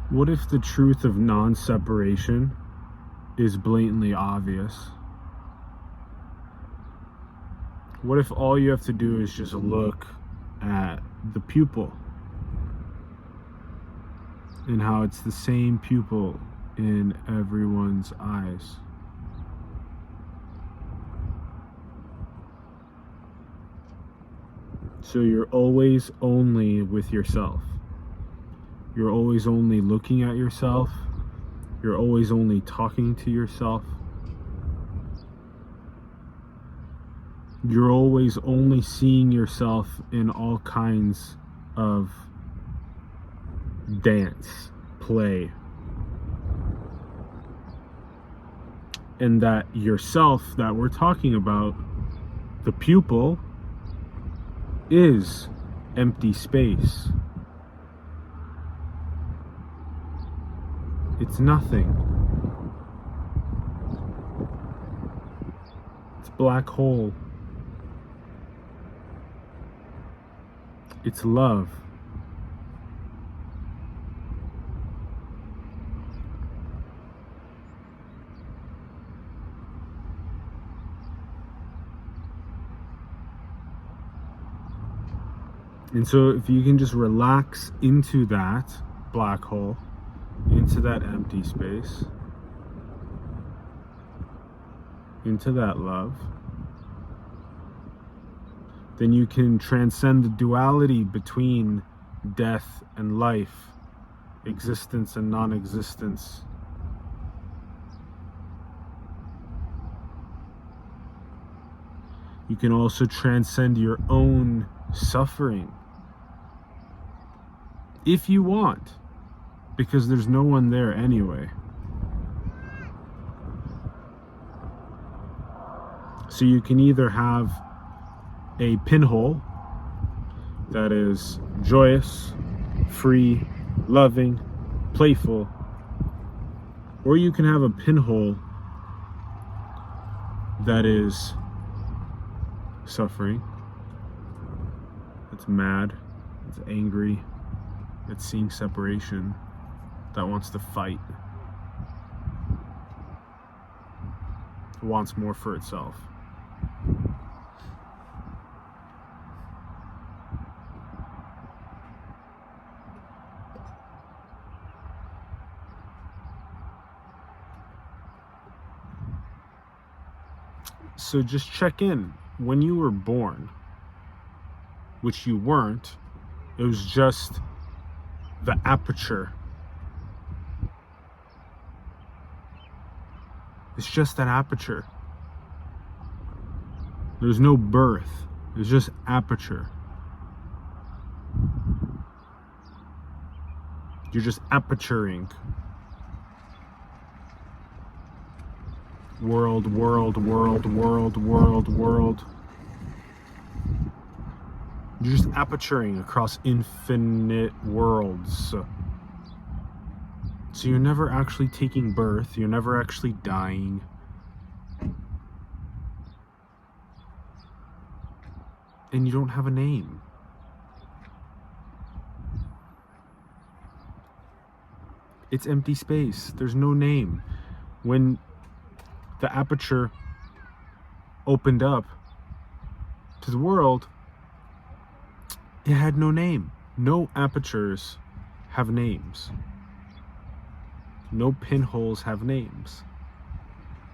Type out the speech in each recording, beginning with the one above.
What if the truth of non-separation is blatantly obvious? What if all you have to do is just look at the pupil and how it's the same pupil in everyone's eyes? So you're always only with yourself. You're always only looking at yourself. You're always only talking to yourself. You're always only seeing yourself in all kinds of dance, play. And that yourself that we're talking about, the pupil, is empty space. It's nothing. It's a black hole. It's love. And so if you can just relax into that black hole, into that empty space, into that love, then you can transcend the duality between death and life, existence and non-existence. You can also transcend your own suffering, if you want, because there's no one there anyway. So you can either have a pinhole that is joyous, free, loving, playful, or you can have a pinhole that is suffering, that's mad, that's angry, that's seeing separation, that wants to fight, wants more for itself. So just check in. When you were born, which you weren't, it was just the aperture. It's just an aperture. There's no birth. It's just aperture. You're just aperturing. World, world, world, world, world, world. You're just aperturing across infinite worlds. So you're never actually taking birth. You're never actually dying. And you don't have a name. It's empty space. There's no name. When the aperture opened up to the world, it had no name. No apertures have names. No pinholes have names.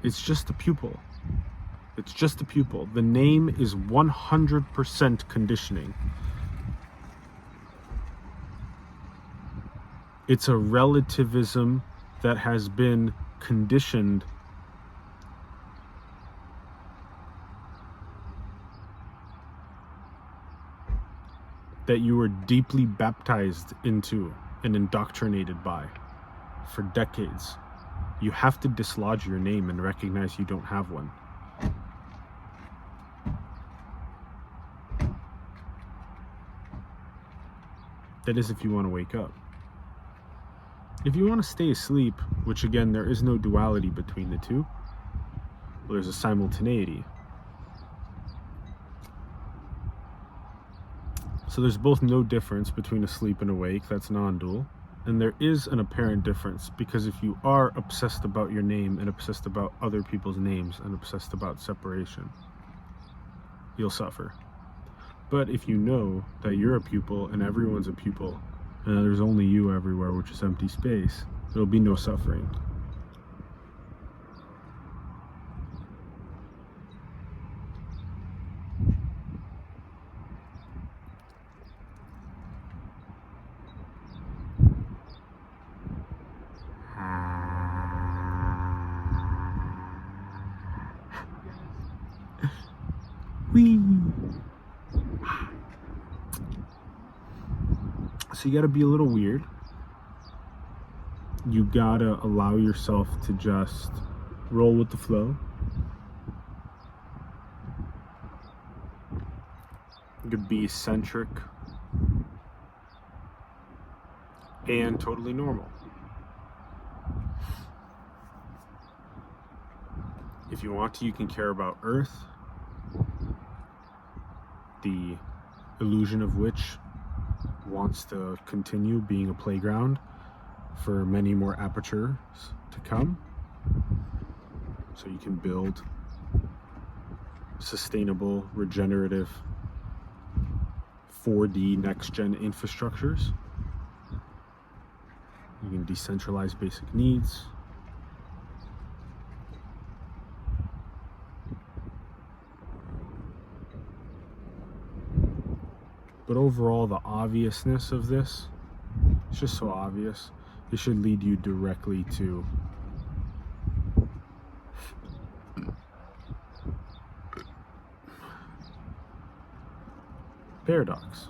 It's just a pupil. It's just a pupil. The name is 100% conditioning. It's a relativism that has been conditioned that you were deeply baptized into and indoctrinated by for decades. You have to dislodge your name and recognize you don't have one. That is if you want to wake up. If you want to stay asleep, which again, there is no duality between the two, well, there's a simultaneity. So there's both no difference between asleep and awake. That's non-dual. And there is an apparent difference, because if you are obsessed about your name and obsessed about other people's names and obsessed about separation, you'll suffer. But if you know that you're a pupil and everyone's a pupil, and there's only you everywhere, which is empty space, there'll be no suffering. Whee! So you gotta be a little weird. You gotta allow yourself to just roll with the flow. You could be eccentric and totally normal. If you want to, you can care about Earth, the illusion of which wants to continue being a playground for many more apertures to come. So you can build sustainable, regenerative 4D next-gen infrastructures. You can decentralize basic needs. But overall, the obviousness of this, it's just so obvious. It should lead you directly to paradox.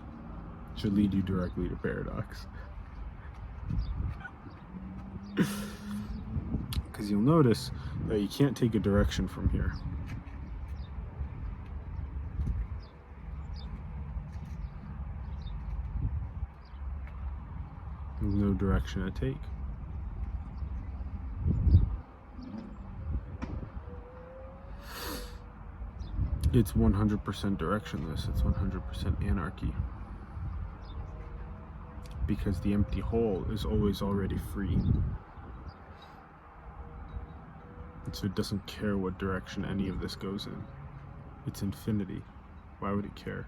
It should lead you directly to paradox. Because you'll notice that you can't take a direction from here. There's no direction to take. It's 100% directionless. It's 100% anarchy. Because the empty hole is always already free. And so it doesn't care what direction any of this goes in. It's infinity. Why would it care?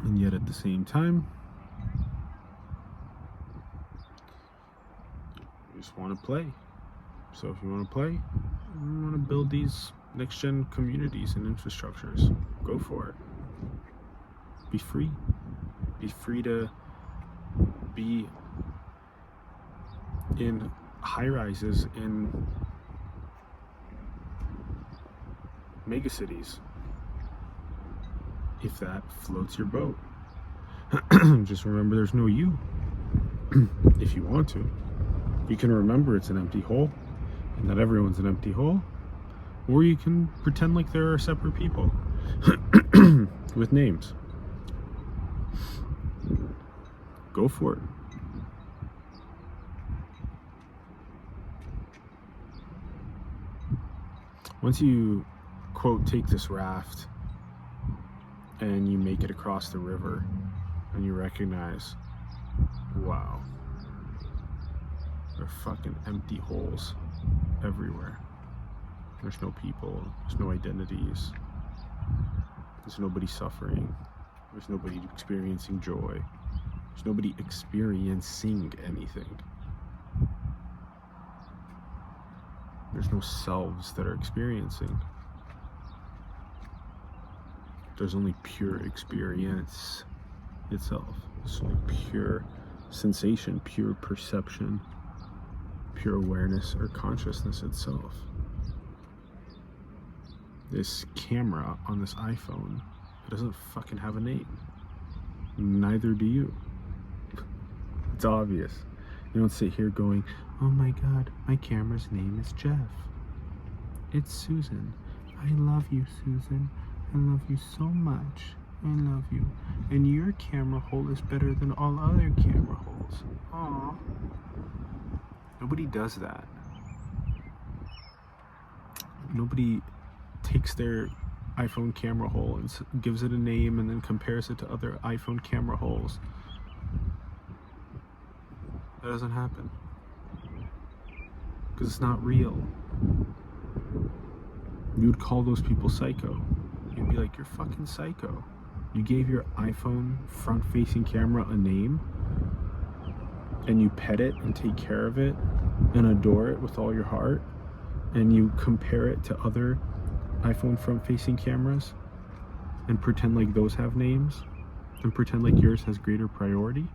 And yet at the same time, you just want to play. So if you want to play, you want to build these next-gen communities and infrastructures, go for it. Be free. Be free to be in high-rises in megacities, if that floats your boat. Just remember there's no you. If you want to, you can remember it's an empty hole and that everyone's an empty hole, or you can pretend like there are separate people with names. Go for it. Once you, quote, take this raft and you make it across the river and you recognize, wow, there are fucking empty holes everywhere. There's no people, there's no identities, there's nobody suffering, there's nobody experiencing joy, there's nobody experiencing anything. There's no selves that are experiencing. There's only pure experience itself. There's only pure sensation, pure perception, pure awareness or consciousness itself. This camera on this iPhone, it doesn't fucking have a name. Neither do you. It's obvious. You don't sit here going, oh my god, my camera's name is Jeff. It's Susan. I love you, Susan. I love you so much. I love you. And your camera hole is better than all other camera holes. Aww. Nobody does that. Nobody takes their iPhone camera hole and gives it a name and then compares it to other iPhone camera holes. That doesn't happen. Because it's not real. You would call those people psycho. You'd be like, you're fucking psycho. You gave your iPhone front-facing camera a name, and you pet it and take care of it and adore it with all your heart, and you compare it to other iPhone front-facing cameras and pretend like those have names and pretend like yours has greater priority?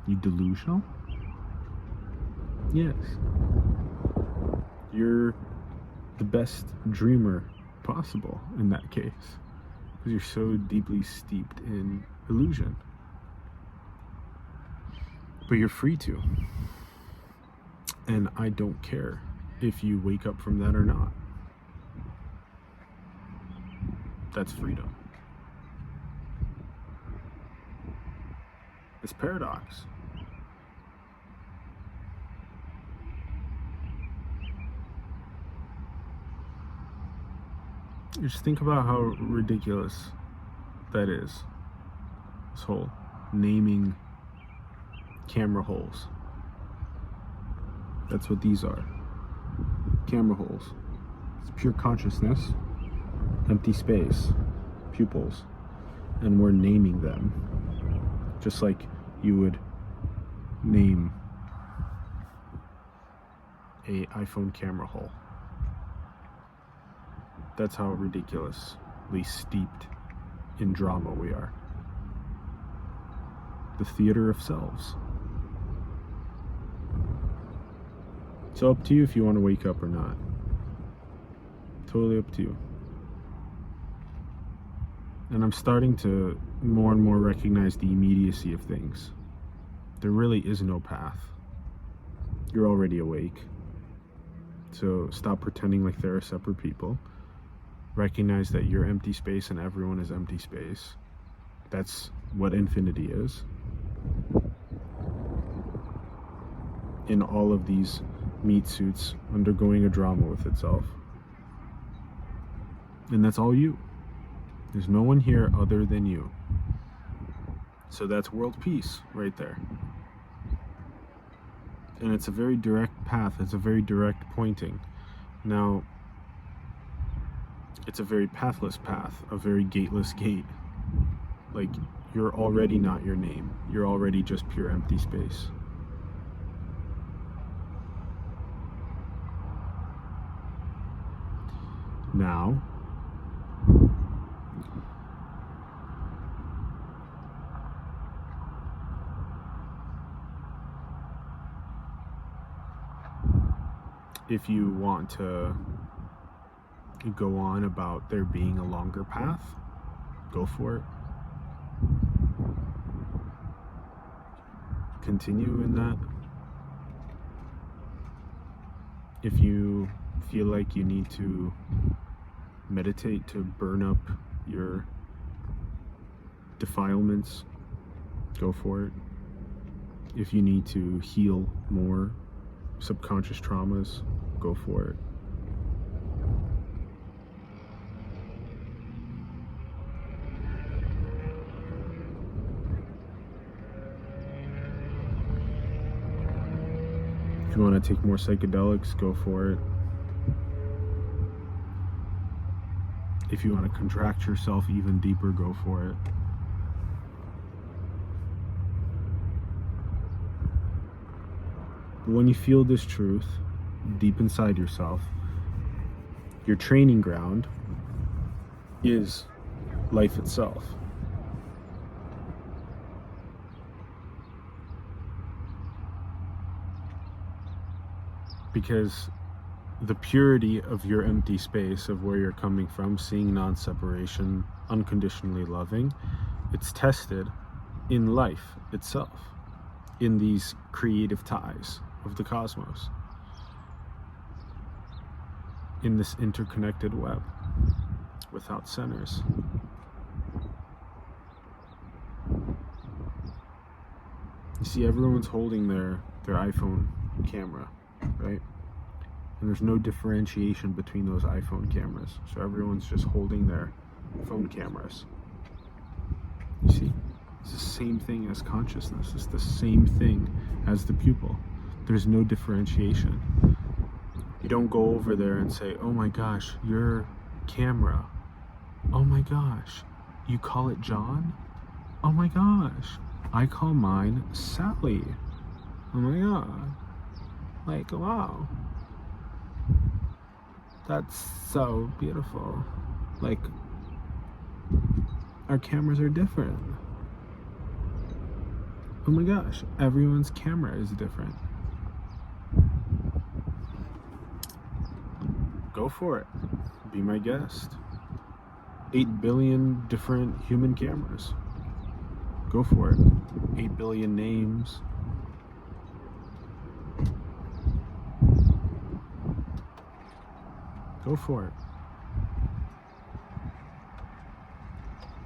You delusional? Yes. You're the best dreamer possible in that case, because you're so deeply steeped in illusion. But you're free to. And I don't care if you wake up from that or not. That's freedom. It's paradox. Just think about how ridiculous that is. This whole naming camera holes. That's what these are. Camera holes. It's pure consciousness, empty space, pupils, and we're naming them. Just like you would name a iPhone camera hole. That's how ridiculously steeped in drama we are. The theater of selves. So up to you if you want to wake up or not. Totally up to you. And I'm starting to more and more recognize the immediacy of things. There really is no path. You're already awake. So stop pretending like there are separate people. Recognize that you're empty space and everyone is empty space. That's what infinity is. In all of these meat suits undergoing a drama with itself. And that's all you. There's no one here other than you. So that's world peace right there. And it's a very direct path. It's a very direct pointing. Now, it's a very pathless path, a very gateless gate. Like, you're already not your name. You're already just pure empty space. Now, if you want to go on about there being a longer path, go for it. Continue in that. If you feel like you need to meditate to burn up your defilements, go for it. If you need to heal more subconscious traumas, go for it. If you want to take more psychedelics, go for it. If you want to contract yourself even deeper, go for it. But when you feel this truth deep inside yourself, your training ground is life itself. Because the purity of your empty space, of where you're coming from, seeing non-separation, unconditionally loving, it's tested in life itself, in these creative ties of the cosmos, in this interconnected web without centers. You see, everyone's holding their iPhone camera, right? And there's no differentiation between those iPhone cameras. So everyone's just holding their phone cameras. You see? It's the same thing as consciousness. It's the same thing as the pupil. There's no differentiation. You don't go over there and say, oh my gosh, your camera. Oh my gosh, you call it John? Oh my gosh, I call mine Sally. Oh my god. Like, wow. That's so beautiful. Like, our cameras are different. Oh my gosh, everyone's camera is different. Go for it. Be my guest. 8 billion different human cameras. Go for it. 8 billion names. Go for it.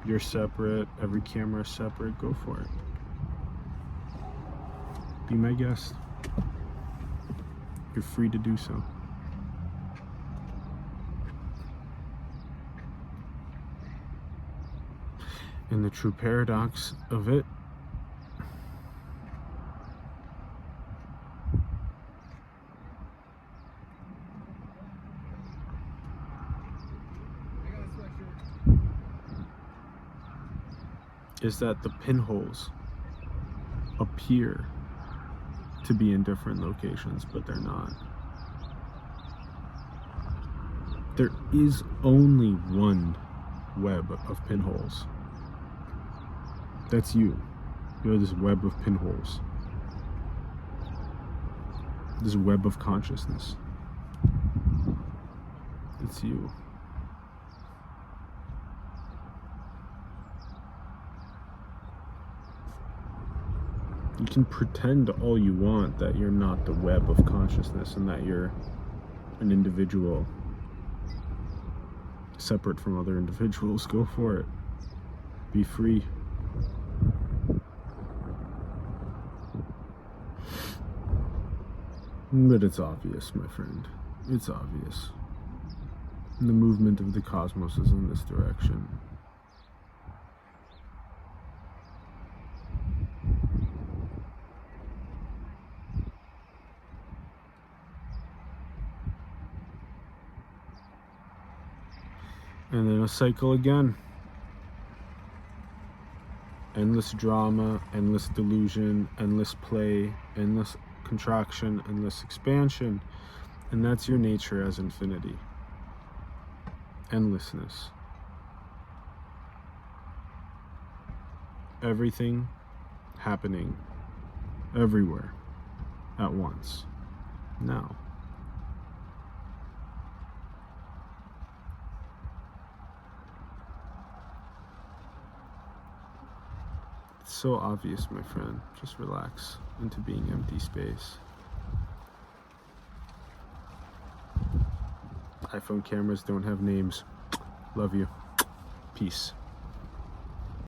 You're separate. Every camera is separate. Go for it. Be my guest. You're free to do so. And the true paradox of it is that the pinholes appear to be in different locations, but they're not. There is only one web of pinholes. That's you. You're this web of pinholes. This web of consciousness. It's you. You can pretend all you want that you're not the web of consciousness and that you're an individual separate from other individuals. Go for it. Be free. But it's obvious, my friend. It's obvious. And the movement of the cosmos is in this direction. And then a cycle again. Endless drama, endless delusion, endless play, endless contraction, endless expansion. And that's your nature as infinity. Endlessness. Everything happening everywhere at once. Now. It's so obvious, my friend. Just relax into being empty space. iPhone cameras don't have names. Love you. Peace.